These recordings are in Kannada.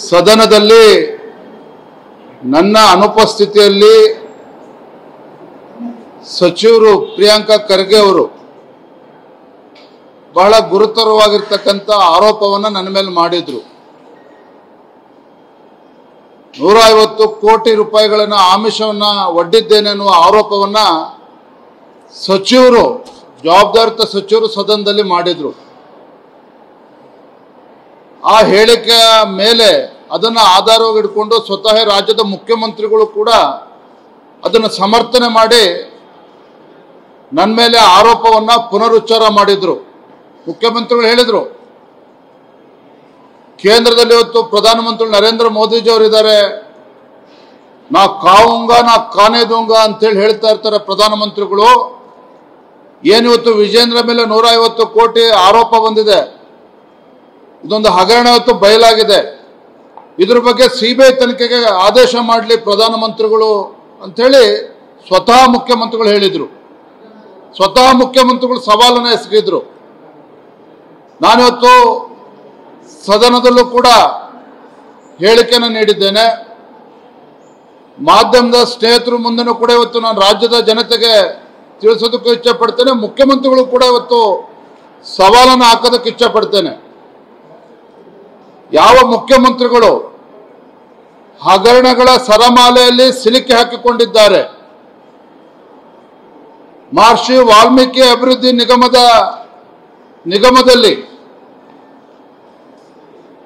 ಸದನದಲ್ಲಿ ನನ್ನ ಅನುಪಸ್ಥಿತಿಯಲ್ಲಿ ಸಚಿವರು ಪ್ರಿಯಾಂಕಾ ಖರ್ಗೆ ಅವರು ಬಹಳ ಗುರುತರವಾಗಿರ್ತಕ್ಕಂಥ ಆರೋಪವನ್ನು ನನ್ನ ಮೇಲೆ ಮಾಡಿದ್ರು. 150 ಕೋಟಿ ರೂಪಾಯಿಗಳನ್ನು ಆಮಿಷವನ್ನ ಒಡ್ಡಿದ್ದೇನೆ ಅನ್ನುವ ಆರೋಪವನ್ನ ಸಚಿವರು, ಜವಾಬ್ದಾರಿತ ಸಚಿವರು ಸದನದಲ್ಲಿ ಮಾಡಿದ್ರು. ಆ ಹೇಳಿಕೆಯ ಮೇಲೆ ಅದನ್ನು ಆಧಾರವಾಗಿಟ್ಕೊಂಡು ಸ್ವತಃ ರಾಜ್ಯದ ಮುಖ್ಯಮಂತ್ರಿಗಳು ಕೂಡ ಅದನ್ನು ಸಮರ್ಥನೆ ಮಾಡಿ ನನ್ನ ಮೇಲೆ ಆರೋಪವನ್ನ ಪುನರುಚ್ಚಾರ ಮಾಡಿದ್ರು. ಮುಖ್ಯಮಂತ್ರಿಗಳು ಹೇಳಿದ್ರು, ಕೇಂದ್ರದಲ್ಲಿ ಇವತ್ತು ಪ್ರಧಾನಮಂತ್ರಿ ನರೇಂದ್ರ ಮೋದಿಜಿ ಅವರಿದ್ದಾರೆ, ನಾ ಕಾವುಂಗ ನಾ ಕಾನೇ ದೂಂಗ ಅಂತೇಳಿ ಹೇಳ್ತಾ ಇರ್ತಾರೆ ಪ್ರಧಾನಮಂತ್ರಿಗಳು. ಏನಿವತ್ತು ವಿಜೇಂದ್ರ ಮೇಲೆ 150 ಕೋಟಿ ಆರೋಪ ಬಂದಿದೆ, ಇದೊಂದು ಹಗರಣ ಇವತ್ತು ಬಯಲಾಗಿದೆ, ಇದ್ರ ಬಗ್ಗೆ ಸಿಬಿಐ ತನಿಖೆಗೆ ಆದೇಶ ಮಾಡಲಿ ಪ್ರಧಾನಮಂತ್ರಿಗಳು ಅಂಥೇಳಿ ಸ್ವತಃ ಮುಖ್ಯಮಂತ್ರಿಗಳು ಹೇಳಿದರು. ಸ್ವತಃ ಮುಖ್ಯಮಂತ್ರಿಗಳು ಸವಾಲನ್ನು ಎಸಗಿದ್ರು. ನಾನಿವತ್ತು ಸದನದಲ್ಲೂ ಕೂಡ ಹೇಳಿಕೆಯನ್ನು ನೀಡಿದ್ದೇನೆ. ಮಾಧ್ಯಮದ ಸ್ನೇಹಿತರು ಮುಂದೆನೂ ಕೂಡ ಇವತ್ತು ನಾನು ರಾಜ್ಯದ ಜನತೆಗೆ ತಿಳಿಸೋದಕ್ಕೆ ಇಚ್ಛೆ ಪಡ್ತೇನೆ. ಮುಖ್ಯಮಂತ್ರಿಗಳು ಕೂಡ ಇವತ್ತು ಸವಾಲನ್ನು ಹಾಕೋದಕ್ಕೆ ಇಚ್ಛೆ ಪಡ್ತೇನೆ. ಯಾವ ಮುಖ್ಯಮಂತ್ರಿಗಳು ಹಗರಣಗಳ ಸರಮಾಲೆಯಲ್ಲಿ ಸಿಲುಕಿ ಹಾಕಿಕೊಂಡಿದ್ದಾರೆ, ಮಹರ್ಷಿ ವಾಲ್ಮೀಕಿ ಅಭಿವೃದ್ಧಿ ನಿಗಮದಲ್ಲಿ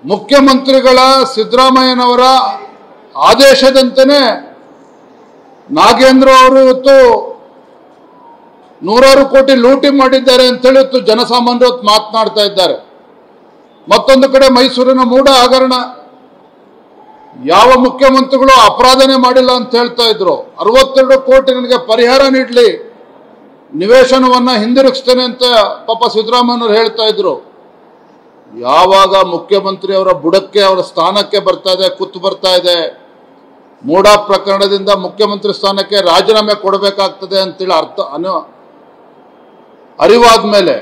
ಮುಖ್ಯಮಂತ್ರಿಗಳ ಸಿದ್ದರಾಮಯ್ಯನವರ ಆದೇಶದಂತೆಯೇ ನಾಗೇಂದ್ರ ಅವರು ಇವತ್ತು 100 ಕೋಟಿ ಲೂಟಿ ಮಾಡಿದ್ದಾರೆ ಅಂತೇಳಿ ಇವತ್ತು ಜನಸಾಮಾನ್ಯರು ಮಾತನಾಡ್ತಾ ಇದ್ದಾರೆ. ಮತ್ತೊಂದು ಕಡೆ ಮೈಸೂರಿನ ಮೂಡ ಹಗರಣ, ಯಾವ ಮುಖ್ಯಮಂತ್ರಿಗಳು ಅಪರಾಧನೇ ಮಾಡಿಲ್ಲ ಅಂತ ಹೇಳ್ತಾ ಇದ್ರು. 62 ಕೋಟಿ ನನಗೆ ಪರಿಹಾರ ನೀಡಲಿ, ನಿವೇಶನವನ್ನ ಹಿಂದಿರುಗಿಸ್ತೇನೆ ಅಂತ ಪಾಪ ಸಿದ್ದರಾಮಯ್ಯನವರು ಹೇಳ್ತಾ ಇದ್ರು. ಯಾವಾಗ ಮುಖ್ಯಮಂತ್ರಿ ಅವರ ಬುಡಕ್ಕೆ, ಅವರ ಸ್ಥಾನಕ್ಕೆ ಕುತ್ತು ಬರ್ತಾ ಇದೆ, ಮೂಡ ಪ್ರಕರಣದಿಂದ ಮುಖ್ಯಮಂತ್ರಿ ಸ್ಥಾನಕ್ಕೆ ರಾಜೀನಾಮೆ ಕೊಡಬೇಕಾಗ್ತದೆ ಅಂತೇಳಿ ಅರಿವಾದ ಮೇಲೆ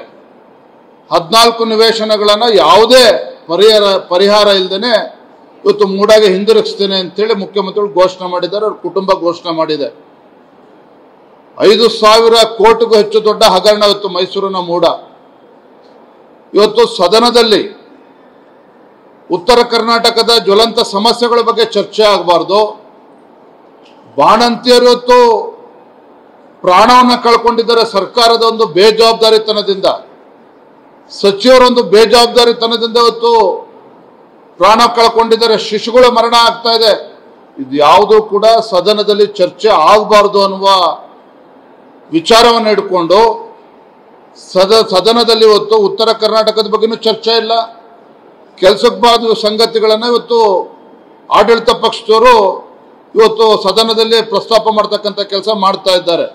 14 ನಿವೇಶನಗಳನ್ನು ಯಾವುದೇ ಪರಿಹಾರ ಇಲ್ಲದೇನೆ ಇವತ್ತು ಮೂಡಾಗೆ ಹಿಂದಿರುಗಿಸ್ತೇನೆ ಅಂತೇಳಿ ಮುಖ್ಯಮಂತ್ರಿಗಳು ಘೋಷಣೆ ಮಾಡಿದ್ದಾರೆ, ಅವ್ರ ಕುಟುಂಬ ಘೋಷಣೆ ಮಾಡಿದೆ. 5,000 ಕೋಟಿಗೂ ಹೆಚ್ಚು ದೊಡ್ಡ ಹಗರಣ ಇವತ್ತು ಮೈಸೂರಿನ ಮೂಡ. ಇವತ್ತು ಸದನದಲ್ಲಿ ಉತ್ತರ ಕರ್ನಾಟಕದ ಜ್ವಲಂತ ಸಮಸ್ಯೆಗಳ ಬಗ್ಗೆ ಚರ್ಚೆ ಆಗಬಾರ್ದು. ಬಾಣಂತಿಯರು ಇವತ್ತು ಪ್ರಾಣವನ್ನು ಕಳ್ಕೊಂಡಿದ್ದಾರೆ ಸರ್ಕಾರದ ಒಂದು ಬೇಜವಾಬ್ದಾರಿತನದಿಂದ, ಸಚಿವರೊಂದು ಬೇಜವಾಬ್ದಾರಿತನದಿಂದ ಇವತ್ತು ಪ್ರಾಣ ಕಳ್ಕೊಂಡಿದ್ದಾರೆ, ಶಿಶುಗಳ ಮರಣ ಆಗ್ತಾ ಇದೆ. ಇದು ಯಾವುದೂ ಕೂಡ ಸದನದಲ್ಲಿ ಚರ್ಚೆ ಆಗಬಾರ್ದು ಅನ್ನುವ ವಿಚಾರವನ್ನು ಇಟ್ಕೊಂಡು ಸದನದಲ್ಲಿ ಇವತ್ತು ಉತ್ತರ ಕರ್ನಾಟಕದ ಬಗ್ಗೆನೂ ಚರ್ಚೆ ಇಲ್ಲ, ಕೆಲಸಕ್ಕೆ ಬಾರದ ಸಂಗತಿಗಳನ್ನು ಇವತ್ತು ಆಡಳಿತ ಪಕ್ಷದವರು ಇವತ್ತು ಸದನದಲ್ಲಿ ಪ್ರಸ್ತಾಪ ಮಾಡ್ತಕ್ಕಂಥ ಕೆಲಸ ಮಾಡ್ತಾ ಇದ್ದಾರೆ.